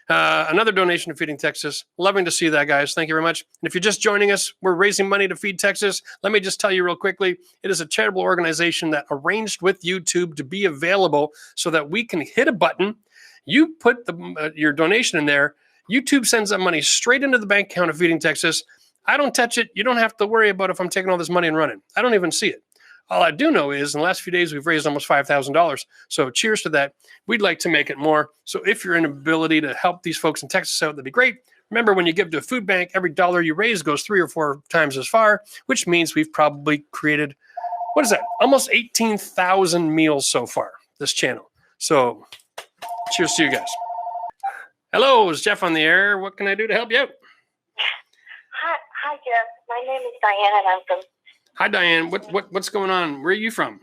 Another donation to Feeding Texas. Loving to see that, guys. Thank you very much. And if you're just joining us, we're raising money to Feed Texas. Let me just tell you real quickly, it is a charitable organization that arranged with YouTube to be available so that we can hit a button. You put your donation in there. YouTube sends that money straight into the bank account of Feeding Texas. I don't touch it. You don't have to worry about if I'm taking all this money and running. I don't even see it. All I do know is in the last few days, we've raised almost $5,000. So cheers to that. We'd like to make it more. So if you're in ability to help these folks in Texas out, that'd be great. Remember, when you give to a food bank, every dollar you raise goes 3 or 4 times as far, which means we've probably created, what is that? Almost 18,000 meals so far, this channel. So cheers to you guys. Hello, is Jeff on the air? What can I do to help you out? Hi, Jeff. My name is Diane, and I'm from... Hi, Diane. What's going on? Where are you from?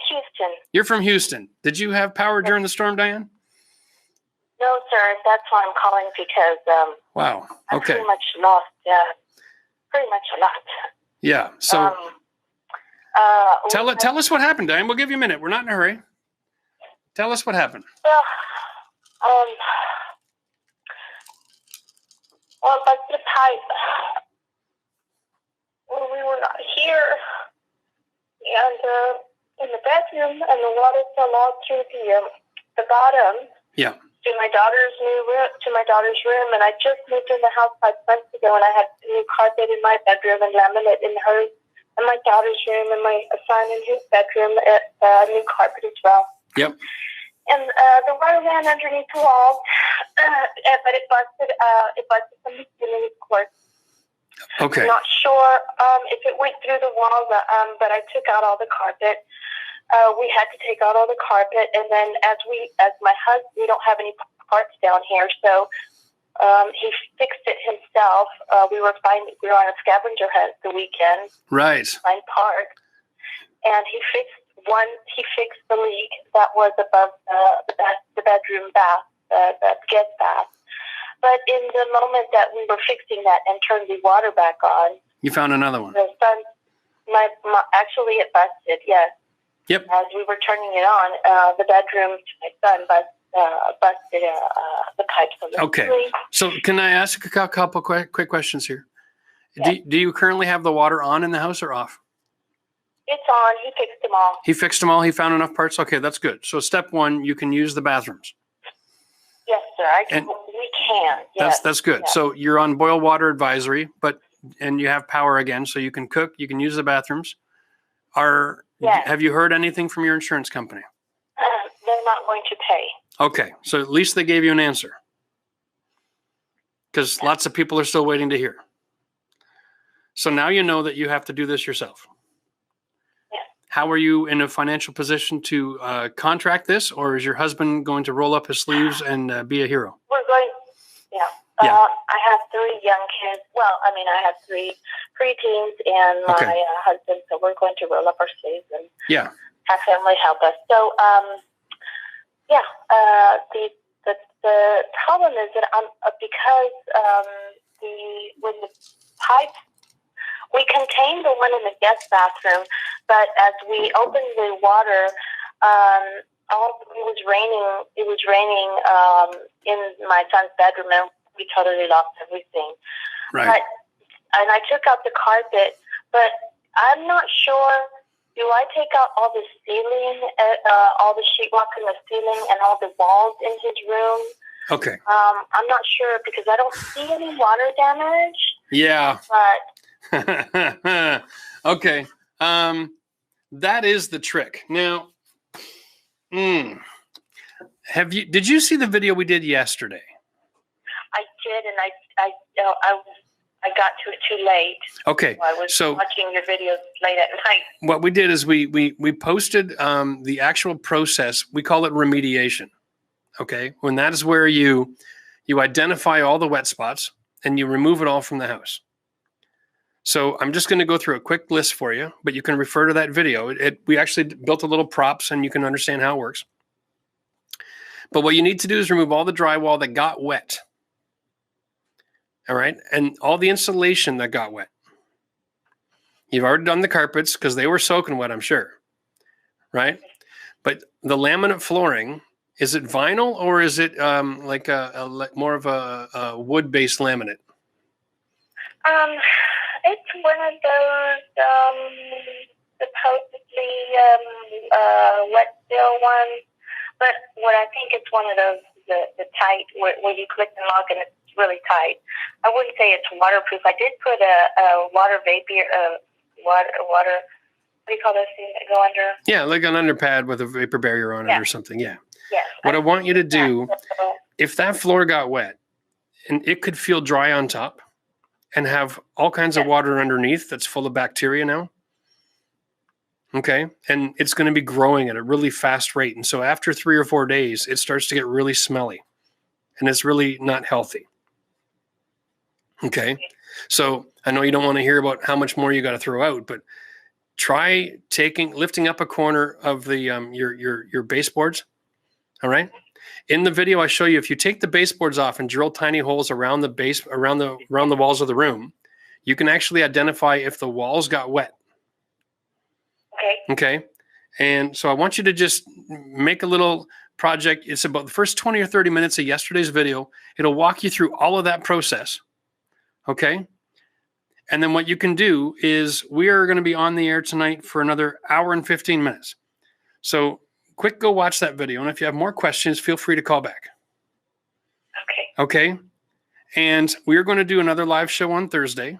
Houston. You're from Houston. Did you have power during the storm, Diane? No, sir. That's why I'm calling, because wow. Okay. I pretty much lost. Pretty much a lot. Yeah. So tell us what happened, Diane. We'll give you a minute. We're not in a hurry. Tell us what happened. Well, but the pipe. When we were not here, and in the bedroom, and the water fell all through the bottom. Yeah. To my daughter's room, and I just moved in the house 5 months ago, and I had new carpet in my bedroom and laminate in hers, and my daughter's room, and my son in his bedroom, new carpet as well. Yep. And the water ran underneath the walls, but it busted. It busted from the ceiling, of course. Okay. I'm not sure if it went through the walls, but I took out all the carpet. We had to take out all the carpet, and then as my husband, we don't have any parts down here, so he fixed it himself. We were on a scavenger hunt the weekend. Right. Find parts, and he fixed the leak that was above the bedroom bath, the guest bath. But in the moment that we were fixing that and turned the water back on, you found another one. The sun, actually it busted. Yes. Yep. As we were turning it on, the bedroom to my son busted the pipes on the Okay. ceiling. So can I ask a couple quick questions here? Yes. Do you currently have the water on in the house or off? It's on. He fixed them all. He fixed them all. He found enough parts. Okay, that's good. So step one, you can use the bathrooms. Yes, sir. We can. Yes. That's good. Yes. So you're on boil water advisory, and you have power again, so you can cook. You can use the bathrooms. Yes. Have you heard anything from your insurance company? They're not going to pay. Okay, so at least they gave you an answer, because lots of people are still waiting to hear. So now you know that you have to do this yourself. Yes. How are you in a financial position to contract this, or is your husband going to roll up his sleeves and be a hero? We're going. Yeah. Yeah. I have 3 young kids. Well, I mean, I have 3 preteens and my husband, so we're going to roll up our sleeves and have family help us. So, the problem is that because when the pipe, we contained the one in the guest bathroom, but as we opened the water, it was raining in my son's bedroom, and we totally lost everything. Right. And I took out the carpet, but I'm not sure. Do I take out all the ceiling, all the sheetrock in the ceiling, and all the walls in his room? Okay. I'm not sure because I don't see any water damage. Yeah. But okay. That is the trick. Now, did you see the video we did yesterday? I did, and I got to it too late. Okay. So I was watching your videos late at night. What we did is we posted the actual process. We call it remediation. Okay. When that is where you identify all the wet spots and you remove it all from the house. So I'm just going to go through a quick list for you, but you can refer to that video. We actually built a little props and you can understand how it works. But what you need to do is remove all the drywall that got wet. All right. And all the insulation that got wet. You've already done the carpets because they were soaking wet, I'm sure. Right. But the laminate flooring Is it vinyl or is it like more of a wood-based laminate? It's one of those supposedly wet seal ones, but what I think it's one of those the tight where you click and lock and it's really tight. I wouldn't say it's waterproof. I did put a water vapor, water. What do you call those things that go under? Yeah, like an underpad with a vapor barrier on it or something. Yeah. Yes. What I want you to do, if that floor got wet, and it could feel dry on top and have all kinds of water underneath that's full of bacteria now. Okay. And it's going to be growing at a really fast rate. And so after 3 or 4 days, it starts to get really smelly and it's really not healthy. Okay. So I know you don't want to hear about how much more you got to throw out, but try lifting up a corner of the your baseboards. All right. In the video, I show you if you take the baseboards off and drill tiny holes around the base, around the walls of the room, you can actually identify if the walls got wet. Okay. And so I want you to just make a little project. It's about the first 20 or 30 minutes of yesterday's video. It'll walk you through all of that process. Okay. And then what you can do is we are going to be on the air tonight for another hour and 15 minutes. So quick, go watch that video. And if you have more questions, feel free to call back. Okay. And we're going to do another live show on Thursday.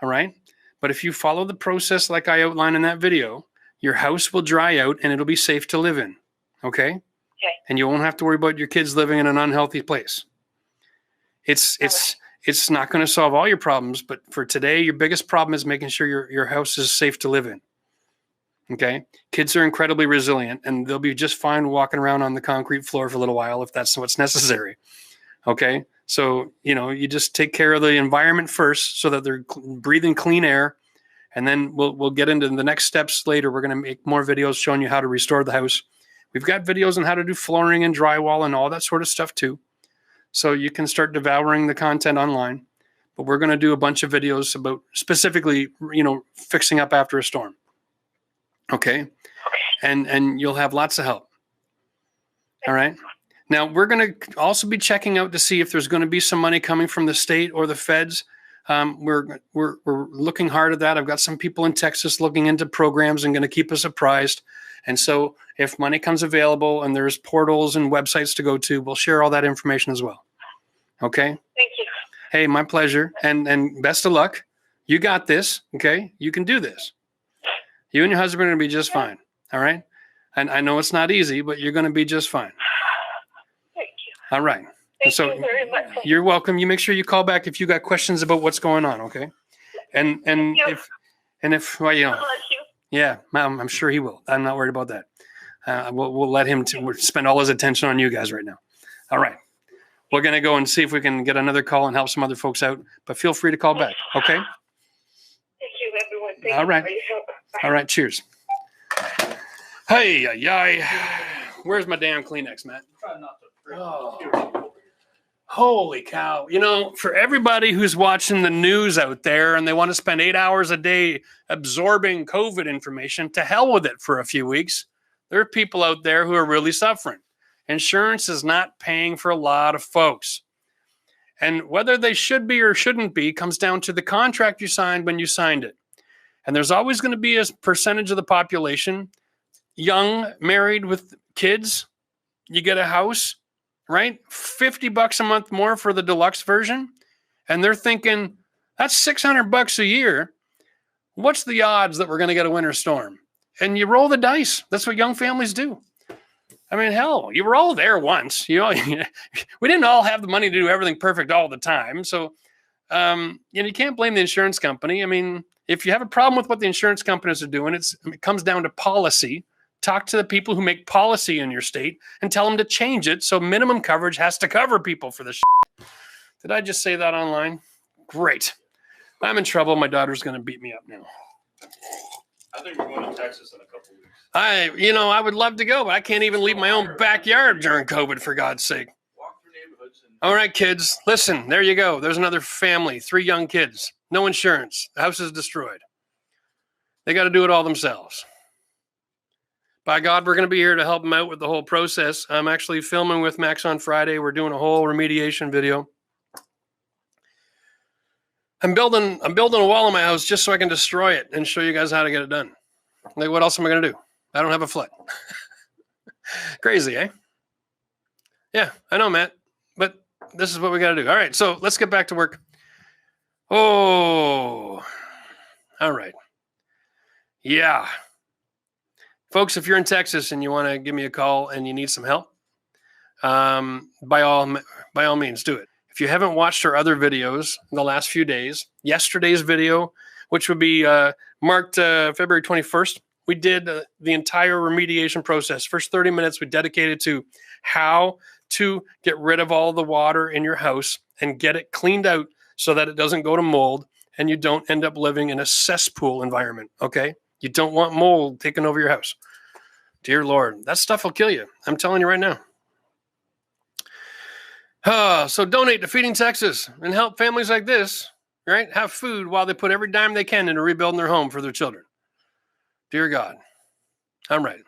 All right. But if you follow the process like I outlined in that video, your house will dry out and it'll be safe to live in. Okay. And you won't have to worry about your kids living in an unhealthy place. It's not going to solve all your problems, but for today, your biggest problem is making sure your house is safe to live in. Okay. Kids are incredibly resilient and they'll be just fine walking around on the concrete floor for a little while if that's what's necessary. Okay. So, you just take care of the environment first so that they're breathing clean air. And then we'll get into the next steps later. We're going to make more videos showing you how to restore the house. We've got videos on how to do flooring and drywall and all that sort of stuff too. So you can start devouring the content online. But we're going to do a bunch of videos about specifically, fixing up after a storm. Okay. And you'll have lots of help. All right. Now, we're going to also be checking out to see if there's going to be some money coming from the state or the feds. We're looking hard at that. I've got some people in Texas looking into programs and going to keep us apprised. And so if money comes available and there's portals and websites to go to, we'll share all that information as well. Okay? Thank you. Hey, my pleasure. And best of luck. You got this. Okay? You can do this. You and your husband are going to be just fine. All right? And I know it's not easy, but you're going to be just fine. All right. Thank you very much. You're welcome. You make sure you call back if you got questions about what's going on. Okay. And if well, yeah, I'm sure he will. I'm not worried about that. We'll let him spend all his attention on you guys right now. All right. We're going to go and see if we can get another call and help some other folks out, but feel free to call back. Okay. Thank you, everyone. Thank all right. you for your help. All right. Cheers. Hey, yay. Where's my damn Kleenex, Matt? Try not to. Oh. Holy cow. For everybody who's watching the news out there and they want to spend 8 hours a day absorbing COVID information, to hell with it for a few weeks. There are people out there who are really suffering. Insurance is not paying for a lot of folks. And whether they should be or shouldn't be comes down to the contract you signed when you signed it. And there's always going to be a percentage of the population, young, married with kids. You get a house, right? $50 a month more for the deluxe version. And they're thinking, that's $600 a year. What's the odds that we're going to get a winter storm? And you roll the dice. That's what young families do. I mean, hell, you were all there once. We didn't all have the money to do everything perfect all the time. So, you can't blame the insurance company. I mean, if you have a problem with what the insurance companies are doing, it comes down to policy. Talk to the people who make policy in your state and tell them to change it so minimum coverage has to cover people for this shit. Did I just say that online? Great. I'm in trouble. My daughter's going to beat me up now. I think we're going to Texas in a couple of weeks. I would love to go, but I can't even leave my own backyard during COVID, for God's sake. Walk through neighborhoods. All right, kids, listen, there you go. There's another family, 3 young kids, no insurance. The house is destroyed. They got to do it all themselves. By God, we're going to be here to help them out with the whole process. I'm actually filming with Max on Friday. We're doing a whole remediation video. I'm building a wall in my house just so I can destroy it and show you guys how to get it done. Like, what else am I going to do? I don't have a flood. Crazy, eh? Yeah, I know, Matt, but this is what we got to do. All right, so let's get back to work. Oh, all right. Yeah. Folks, if you're in Texas and you want to give me a call and you need some help, by all means, do it. If you haven't watched our other videos in the last few days, yesterday's video, which would be marked February 21st, we did the entire remediation process. First 30 minutes we dedicated to how to get rid of all the water in your house and get it cleaned out so that it doesn't go to mold and you don't end up living in a cesspool environment, okay? You don't want mold taking over your house. Dear Lord, that stuff will kill you. I'm telling you right now. So donate to Feeding Texas and help families like this, right, have food while they put every dime they can into rebuilding their home for their children. Dear God, I'm right.